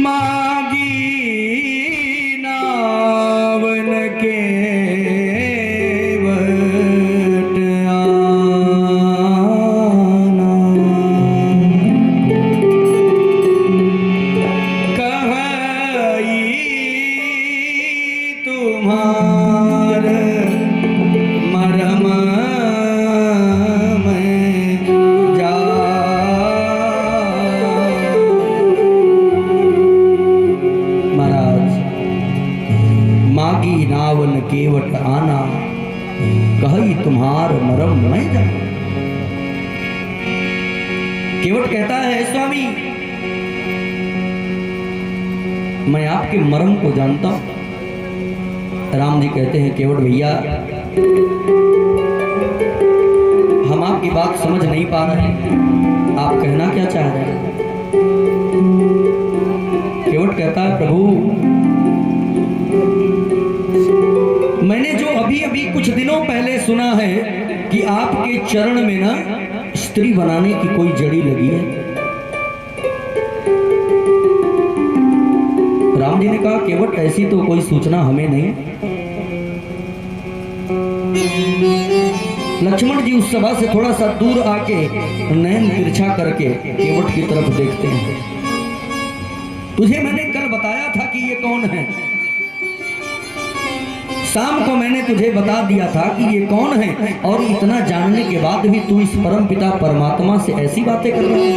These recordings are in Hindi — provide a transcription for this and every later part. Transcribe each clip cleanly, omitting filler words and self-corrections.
मागी नावन के वट आना, कही तुम्हार मरम नावन केवट आना, कही तुम्हार मरम मैं जाना। केवट कहता है स्वामी मैं आपके मरम को जानता हूं। राम जी कहते हैं केवट भैया हम आपकी बात समझ नहीं पा रहे हैं, आप कहना क्या चाह रहे हैं। केवट कहता है प्रभु मैंने जो अभी अभी कुछ दिनों पहले सुना है कि आपके चरण में ना स्त्री बनाने की कोई जड़ी लगी है। राम जी ने कहा केवट ऐसी तो कोई सूचना हमें नहीं। लक्ष्मण जी उस सभा से थोड़ा सा दूर आके नैन तिरछा करके केवट की तरफ देखते हैं। तुझे मैंने कल बताया था कि ये कौन है, शाम को मैंने तुझे बता दिया था कि ये कौन है, और इतना जानने के बाद भी तू इस परम पिता परमात्मा से ऐसी बातें कर रहा है।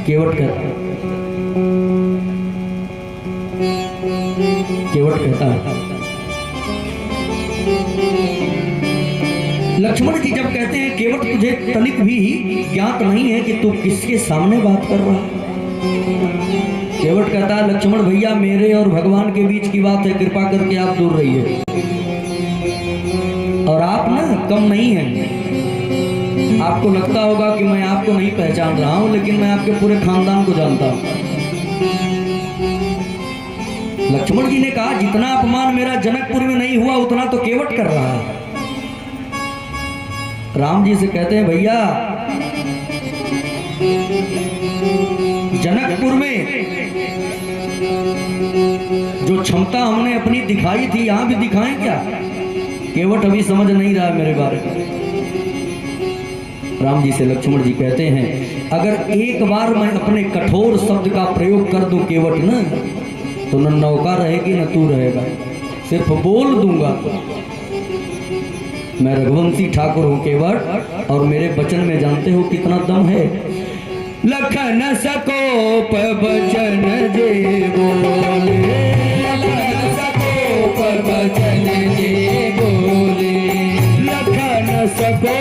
केवट कहता है लक्ष्मण जी जब कहते हैं केवट तुझे तनिक भी ज्ञात नहीं है कि तू किसके सामने बात कर रहा है। केवट कहता है लक्ष्मण भैया मेरे और भगवान के बीच की बात है, कृपा करके आप दूर रहिए। और आप ना कम नहीं हैं, आपको लगता होगा कि मैं आपको नहीं पहचान रहा हूं, लेकिन मैं आपके पूरे खानदान को जानता हूं। लक्ष्मण जी ने कहा जितना अपमान मेरा जनकपुर में नहीं हुआ उतना तो केवट कर रहा है। राम जी से कहते हैं भैया जनकपुर में जो क्षमता हमने अपनी दिखाई थी यहां भी दिखाएं क्या। केवट अभी समझ नहीं रहा है मेरे बारे में। राम जी से लक्ष्मण जी कहते हैं अगर एक बार मैं अपने कठोर शब्द का प्रयोग कर दूं केवट न, तो न नौका रहेगी न तू रहेगा, सिर्फ बोल दूंगा। मैं रघुवंशी ठाकुर हूं केवट, और मेरे वचन में जानते हो कितना दम है। लखन सकोप बचन जे बोले, लखन सकोप बचन जे बोले, लखन सको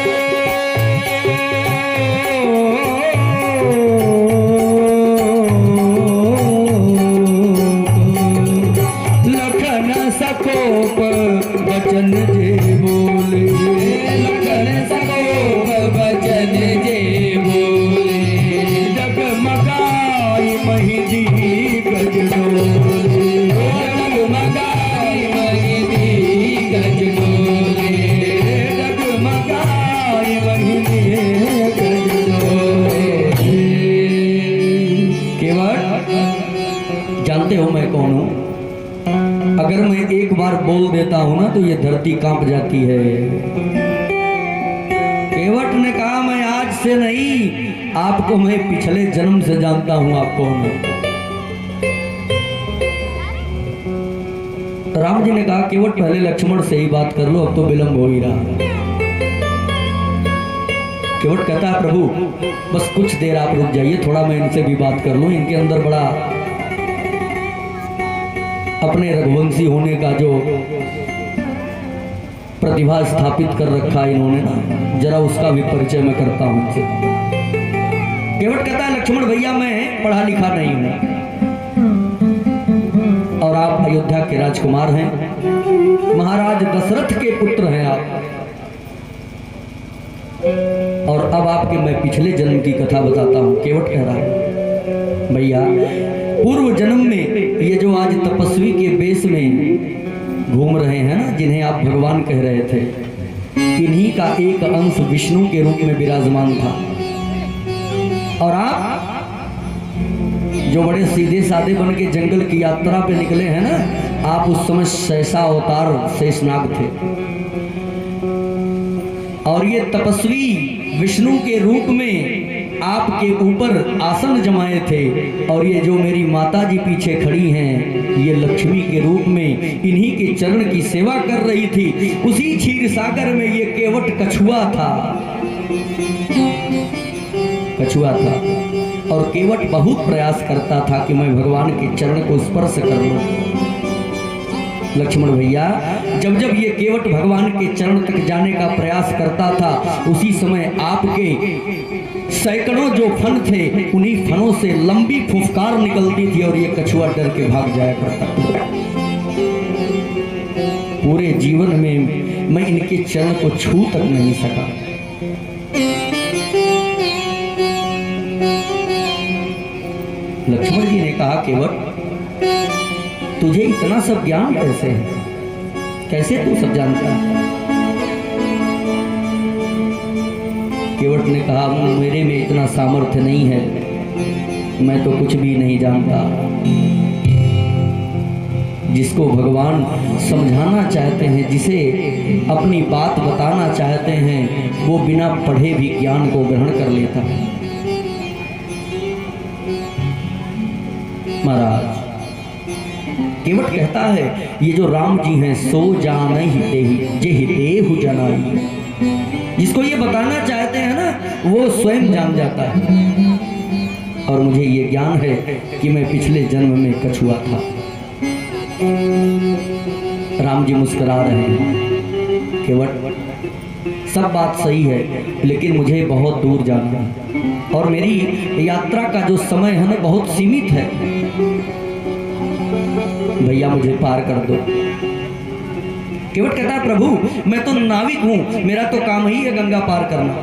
लखन सकोप बचन जे बोले, लखन सकोप बचन जे बोले, जगमगाई महिदी गज डोले, जगमगाई महिदी गज डोले, जगमगाई महिदी गज डोले। केवट जानते हो मैं कौन हूं। अगर मैं एक बार बोल देता हूं ना तो ये धरती कांप जाती है। केवट ने कहा मैं आज से नहीं, आपको मैं पिछले जन्म से जानता हूं आप कौन हो। राम जी ने कहा केवट पहले लक्ष्मण से ही बात कर लो, अब तो विलंब हो ही रहा। केवट कहता है प्रभु बस कुछ देर आप रुक जाइए, थोड़ा मैं इनसे भी बात कर लूं। इनके अंदर बड़ा अपने रघुवंशी होने का जो प्रतिभा स्थापित कर रखा इन्होंने ना, जरा उसका भी परिचय मैं करता हूं इनसे। केवट कहता है लक्ष्मण भैया मैं पढ़ा लिखा नहीं हूं, और आप अयोध्या के राजकुमार हैं, महाराज दशरथ के पुत्र हैं आप, और अब आपके मैं पिछले जन्म की कथा बताता हूं। केवट कह रहा है भैया पूर्व जन्म में ये जो आज तपस्वी के वेश में घूम रहे हैं ना, जिन्हें आप भगवान कह रहे थे, इन्हीं का एक अंश विष्णु के रूप में विराजमान था। और आप जो बड़े सीधे साधे बन के जंगल की यात्रा पे निकले हैं ना, आप उस समय सहसा अवतार शेषनाग थे और ये तपस्वी विष्णु के रूप में आपके ऊपर आसन जमाए थे। और ये जो मेरी माता जी पीछे खड़ी हैं, ये लक्ष्मी के रूप में इन्हीं के चरण की सेवा कर रही थी। उसी क्षीर सागर में ये केवट कछुआ था, कछुआ था। और केवट बहुत प्रयास करता था कि मैं भगवान के चरण को स्पर्श कर लूं। लक्ष्मण भैया, जब जब ये केवट भगवान के चरण तक जाने का प्रयास करता था, उसी समय आपके सैकड़ों जो फन थे, उन्हीं फनों से लंबी फुफकार निकलती थी और ये कछुआ डर के भाग जाया करता था। पूरे जीवन में मैं इनके चरण को छू तक नहीं सका। लक्ष्मण जी ने कहा, केवट तुझे इतना सब ज्ञान कैसे है, कैसे तू सब जानता है? केवट ने कहा, मेरे में इतना सामर्थ्य नहीं है, मैं तो कुछ भी नहीं जानता। जिसको भगवान समझाना चाहते हैं, जिसे अपनी बात बताना चाहते हैं, वो बिना पढ़े भी ज्ञान को ग्रहण कर लेता है। महाराज, केवट कहता है, ये जो राम जी हैं सो जाने ही देहि जेहि देहु जनाई। जिसको ये बताना चाहते हैं ना, वो स्वयं जान जाता है। और मुझे ये ज्ञान है कि मैं पिछले जन्म में कछुआ था। राम जी मुस्कुरा रहे हैं, केवट सब बात सही है, लेकिन मुझे बहुत दूर जाना है और मेरी यात्रा का जो समय है ना, बहुत सीमित है। भैया मुझे पार कर दो। केवट कहता है, प्रभु मैं तो नाविक हूं, मेरा तो काम ही है गंगा पार करना।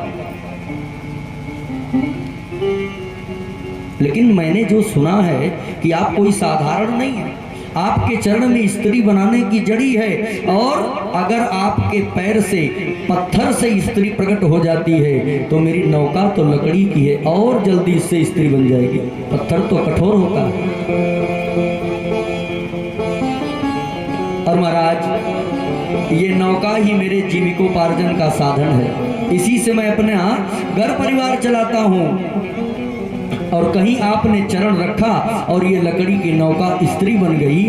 लेकिन मैंने जो सुना है कि आप कोई साधारण नहीं है, आपके चरण में स्त्री बनाने की जड़ी है, और अगर आपके पैर से पत्थर से स्त्री प्रकट हो जाती है तो मेरी नौका तो लकड़ी की है और जल्दी इससे स्त्री बन जाएगी। पत्थर तो कठोर होता है। और महाराज, ये नौका ही मेरे जीविकोपार्जन का साधन है। इसी से मैं अपने घर परिवार चलाता हूँ। और कहीं आपने चरण रखा और ये लकड़ी की नौका स्त्री बन गई,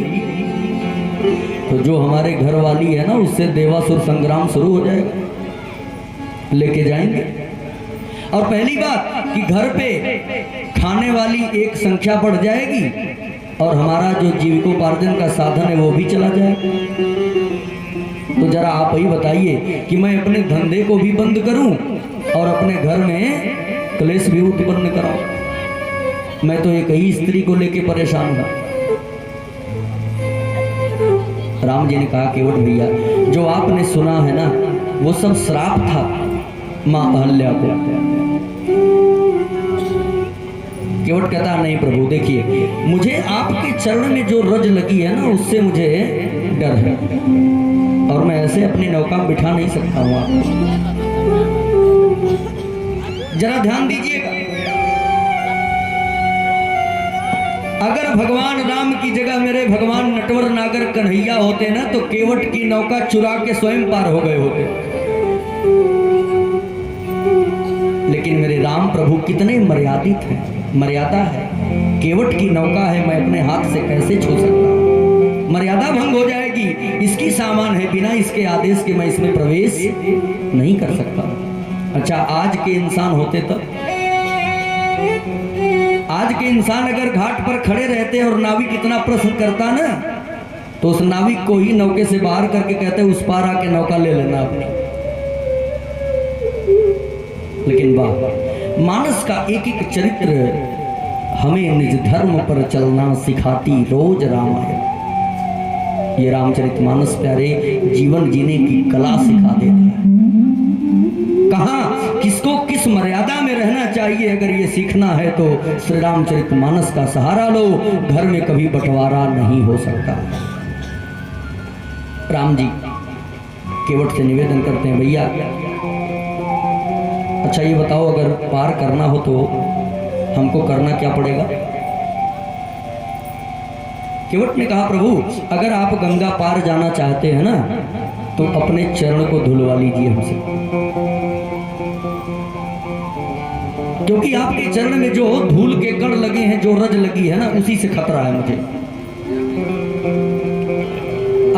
तो जो हमारे घर वाली है ना, उससे देवासुर संग्राम शुरू हो जाएगा, लेके जाएंगे। और पहली बात कि घर पे खाने वाली एक संख्या बढ़ जाएगी और हमारा जो जीविकोपार्जन का साधन है वो भी चला जाएगा। तो जरा आप ही बताइए कि मैं अपने धंधे को भी बंद करूं और अपने घर में क्लेश भी उत्पन्न कराऊं। मैं तो एक ही स्त्री को लेके परेशान हूं। राम जी ने कहा, केवट भैया, जो आपने सुना है ना, वो सब श्राप था मां अहल्या को। केवट कहता, नहीं प्रभु, देखिए मुझे आपके चरण में जो रज लगी है ना, उससे मुझे डर है और मैं ऐसे अपनी नौका में बिठा नहीं सकता हूं। आप जरा ध्यान दीजिएगा, अगर भगवान राम की जगह मेरे भगवान नटवर नागर कन्हैया होते ना, तो केवट की नौका चुरा के स्वयं पार हो गए होते। लेकिन मेरे राम प्रभु कितने मर्यादित हैं, मर्यादा है। केवट की नौका है, मैं अपने हाथ से कैसे छू सकता हूं? मर्यादा भंग हो जाएगी। इसकी सामान है, बिना इसके आदेश के मैं इसमें प्रवेश नहीं कर सकता। अच्छा, आज के इंसान होते तो, आज के इंसान अगर घाट पर खड़े रहते और नाविक इतना प्रश्न करता ना, तो उस नाविक को ही नौके से बाहर करके कहते, उस पार आके नौका ले लेना अपनी। लेकिन वाह, मानस का एक एक चरित्र हमें निज धर्म पर चलना सिखाती रोज रामायण। ये रामचरितमानस प्यारे जीवन जीने की कला सिखा देता है। कहाँ किसको किस मर्यादा में रहना चाहिए, अगर ये सीखना है तो श्री रामचरितमानस का सहारा लो। घर में कभी बंटवारा नहीं हो सकता। राम जी केवट से निवेदन करते हैं, भैया अच्छा ये बताओ, अगर पार करना हो तो हमको करना क्या पड़ेगा? केवट ने कहा प्रभु अगर आप गंगा पार जाना चाहते हैं ना तो अपने चरण को धुलवा लीजिए हमसे, क्योंकि आपके चरण में जो धूल के कण लगे हैं, जो रज लगी है ना, उसी से खतरा है मुझे।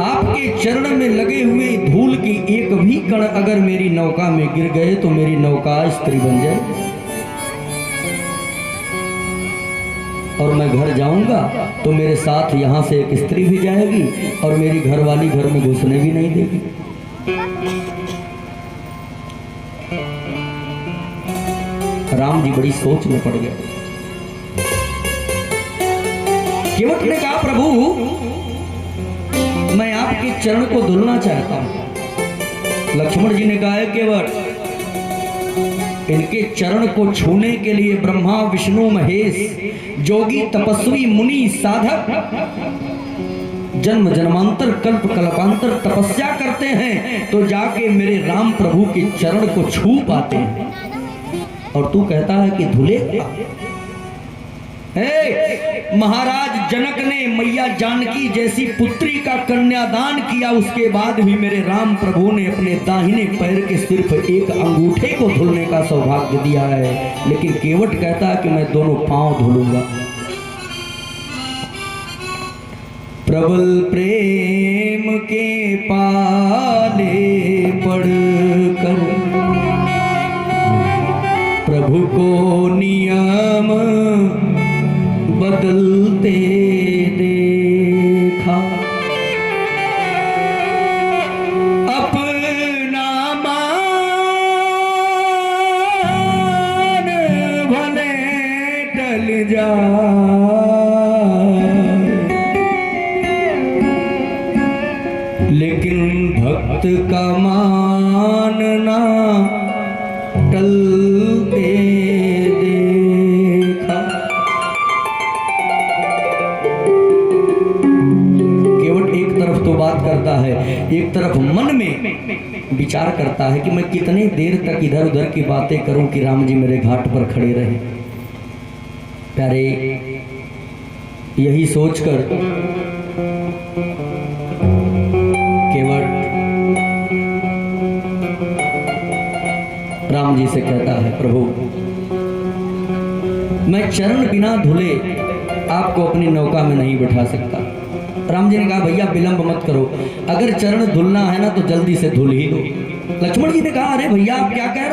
आपके चरण में लगे हुए धूल की एक भी कण अगर मेरी नौका में गिर गए तो मेरी नौका स्त्री बन जाए और मैं घर जाऊंगा तो मेरे साथ यहां से एक स्त्री भी जाएगी और मेरी घरवाली घर में घुसने भी नहीं देगी। राम जी बड़ी सोच में पड़ गए। केवट ने कहा प्रभु मैं आपके चरण को धुलना चाहता हूं। लक्ष्मण जी ने कहा केवट इनके चरण को छूने के लिए ब्रह्मा विष्णु महेश जोगी तपस्वी मुनि साधक जन्म जन्मांतर कल्प कल्पांतर तपस्या करते हैं तो जाके मेरे राम प्रभु के चरण को छू पाते हैं, और तू कहता है कि धुलेगा। महाराज जनक ने मैया जानकी जैसी पुत्री का कन्यादान किया, उसके बाद भी मेरे राम प्रभु ने अपने दाहिने पैर के सिर्फ एक अंगूठे को धुलने का सौभाग्य दिया है, लेकिन केवट कहता है कि मैं दोनों पांव धुलूंगा। प्रबल प्रेम के पाले पड़कर प्रभु को नियम बदलते देखा, अपना मान भले टल जाए लेकिन भक्त का मानना टलते देखा। केवट एक तरफ तो बात करता है, एक तरफ मन में विचार करता है कि मैं कितने देर तक इधर उधर की बातें करूं कि राम जी मेरे घाट पर खड़े रहे। प्यारे यही सोचकर केवट राम जी से कहता है प्रभु मैं चरण बिना धुले आपको अपनी नौका में नहीं बिठा सकता। राम जी ने कहा भैया विलंब मत करो, अगर चरण धुलना है ना तो जल्दी से धुल ही दो। लक्ष्मण जी ने कहा अरे भैया आप क्या कह